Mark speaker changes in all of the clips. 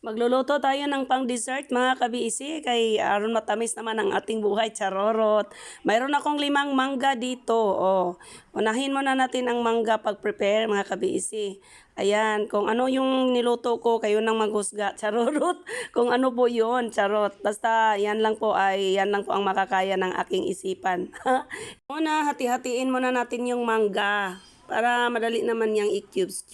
Speaker 1: Magluluto tayo ng pang-dessert mga kabisi kay aron matamis naman ang ating buhay, charorot. Mayroon akong 5 mangga dito. Oh, unahin muna natin ang mangga pag-prepare mga kabisi. Ayan, kung ano yung niluto ko, kayo nang maghusga, charorot. Kung ano po yun, charot. Basta yan lang po ang makakaya ng aking isipan. Una, hati-hatiin muna natin yung mangga para madali naman yang i-cubes.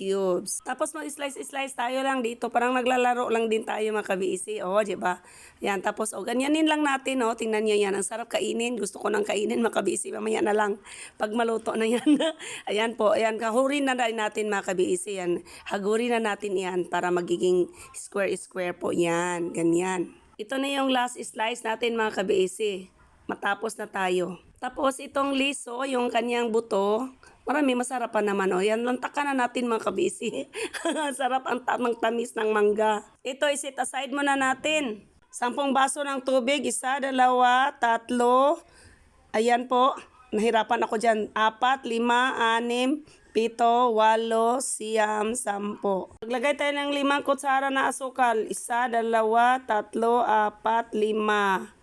Speaker 1: Tapos mag-slice tayo lang dito. Parang naglalaro lang din tayo mga kabisi. O, di ba? Yan, tapos ganyanin lang natin, oh. Tingnan niyo yan. Ang sarap kainin. Gusto ko nang kainin mga kabisi. Mamaya na lang pag maluto na yan. Ayan po, ayan. Kahurin na rin natin mga kabisi. Yan. Hagurin na natin yan para magiging square po yan. Ganyan. Ito na yung last slice natin mga kabisi. Matapos na tayo. Tapos itong liso, yung kanyang buto, marami masarap pa naman. O, yan lang taka na natin mga kabisi. Sarap ang tamang tamis ng mangga. Ito, iset aside muna natin. 10 baso ng tubig, 1, 2, 3. Ayan po, nahirapan ako dyan. 4, 5, 6, 7, 8, 9, 10. Maglagay tayo ng 5 kutsara na asukal. 1, 2, 3, 4, 5.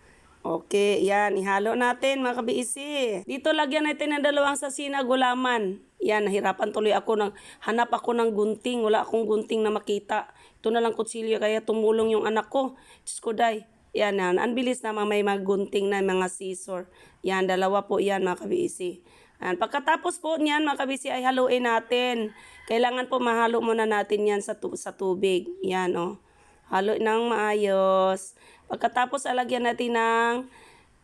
Speaker 1: Okay, yan. Ihalo natin mga kabiisi. Dito lagyan natin ng 2 sasina gulaman. Yan, nahirapan tuloy ako hanap ako ng gunting. Wala akong gunting na makita. Ito na lang kutsilyo kaya tumulong yung anak ko. Diyos ko day. Yan, ang bilis na may magunting na mga scissor. Yan, 2 po yan mga kabiisi. Pagkatapos po niyan mga kabisi ay haluin natin. Kailangan po mahalo muna natin yan sa tubig. Yan oh. Halo ng maayos. Pagkatapos alagyan natin ng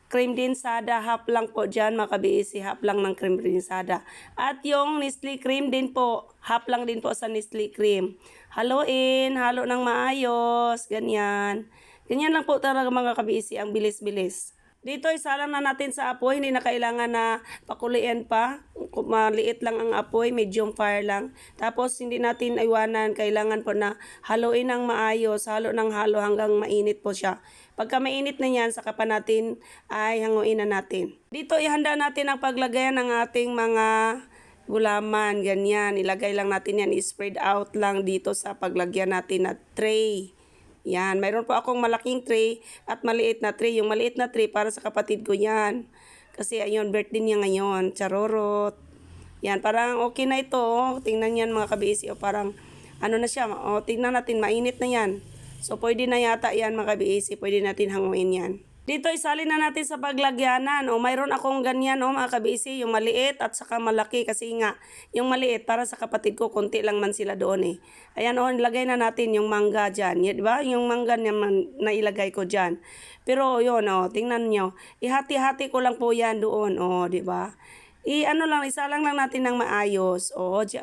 Speaker 1: cream densada, half lang po dyan mga kabisi, half lang ng cream densada. At yung Nestle cream din po, half lang din po sa Nestle cream. Haluin, halo ng maayos, ganyan. Ganyan lang po talaga mga kabisi, ang bilis-bilis. Dito isalang na natin sa apoy, hindi na kailangan na pakulian pa. Maliit lang ang apoy, medium fire lang. Tapos hindi natin iwanan, kailangan po na haluin ng maayos, halo ng halo hanggang mainit po siya. Pagka mainit na yan, saka pa natin ay hanguin na natin. Dito ihanda natin ang paglagayan ng ating mga gulaman, ganyan. Ilagay lang natin yan, spread out lang dito sa paglagyan natin na tray. Yan, mayroon po akong malaking tray at maliit na tray. Yung maliit na tray para sa kapatid ko yan. Kasi ayun, birthday niya ngayon. Charorot. Yan, parang okay na ito. Oh. Tingnan yan mga kabisi. O parang ano na siya. O, tingnan natin, mainit na yan. So, pwede na yata yan mga kabisi. Pwede natin hanguin yan. Dito isalin na natin sa paglagyanan. O mayroon akong ganyan mga kabisi, yung maliit at saka malaki kasi nga yung maliit para sa kapatid ko, konti lang man sila doon eh. Ayan nilagay na natin yung mangga diyan. Di ba? Yung mangga naman na ilagay ko diyan. Pero yun tingnan niyo. Ihati-hati ko lang po yan doon. Di ba? Isalang lang natin ng maayos.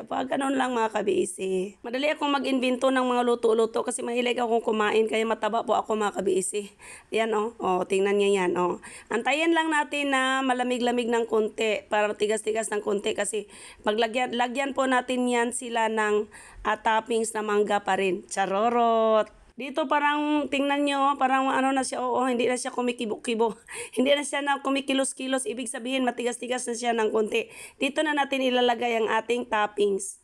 Speaker 1: Pag ganun lang mga kabisi. Madali akong mag-invento ng mga luto-luto kasi mahilig akong kumain kaya mataba po ako mga kabisi. Ayan tingnan niyo yan Antayin lang natin na malamig-lamig ng konti para tigas-tigas ng konti kasi lagyan po natin yan sila ng toppings na mangga pa rin. Charorot! Dito parang tingnan nyo, parang na siya, hindi na siya kumikibo-kibo. Hindi na siya na kumikilos-kilos. Ibig sabihin, matigas-tigas na siya ng konti. Dito na natin ilalagay ang ating toppings.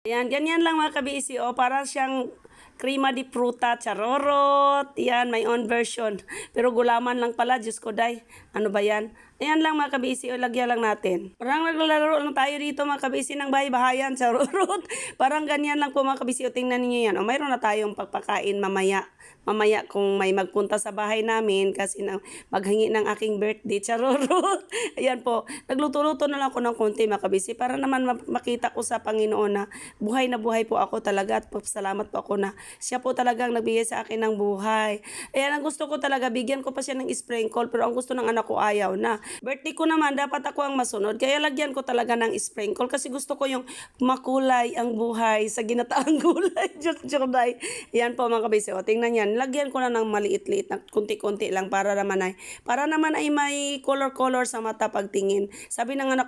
Speaker 1: Ayan, ganyan lang mga kabisi. Para siyang crema di fruta, charorot. Yan, my own version. Pero gulaman lang pala, Diyos ko day. Ano ba yan? Ayan lang mga kabisi, lagyan lang natin. Parang naglalaro lang tayo dito mga kabisi ng bahay-bahayan, charorot. Parang ganyan lang po mga kabisi. Tingnan niyo yan. Mayroon na tayong pagpakain mamaya. Mamaya kung may magpunta sa bahay namin kasi maghangi ng aking birthday, charorot. Ayan po, nagluto-luto na lang ako ng konti mga kabisi para naman makita ko sa Panginoon na buhay po ako talaga at salamat po ako na siya po talagang nagbigay sa akin ng buhay. Ayan, ang gusto ko talaga, bigyan ko pa siya ng sprinkle pero ang gusto ng anak ko ayaw na. Birthday ko naman, dapat ako ang masunod. Kaya lagyan ko talaga ng sprinkle kasi gusto ko yung makulay ang buhay sa ginataang gulay. Diyos, day. Ayan po mga kabisi. Tingnan yan. Lagyan ko na ng maliit-liit na kunti-kunti lang para naman ay may color-color sa mata pagtingin. Sabi ng anak,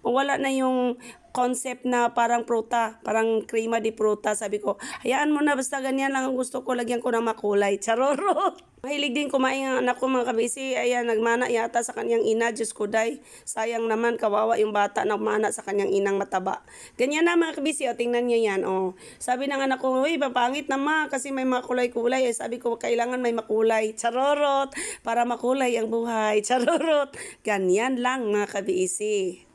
Speaker 1: mawala na yung concept na parang pruta, parang crema di pruta. Sabi ko, hayaan mo na, basta ganyan lang ang gusto ko, lagyan ko ng makulay. Charorot! Mahilig din kumain ang anak ko mga kabisi. Ayan, nagmana yata sa kanyang ina. Diyos ko day. Sayang naman, kawawa yung bata nagmana sa kanyang inang mataba. Ganyan na mga kabisi. O, tingnan niyo yan. O, sabi ng anak ko, uy, papangit na ma, kasi may makulay-kulay. Eh, sabi ko, kailangan may makulay. Charorot! Para makulay ang buhay. Charorot! Ganyan lang mga kabisi.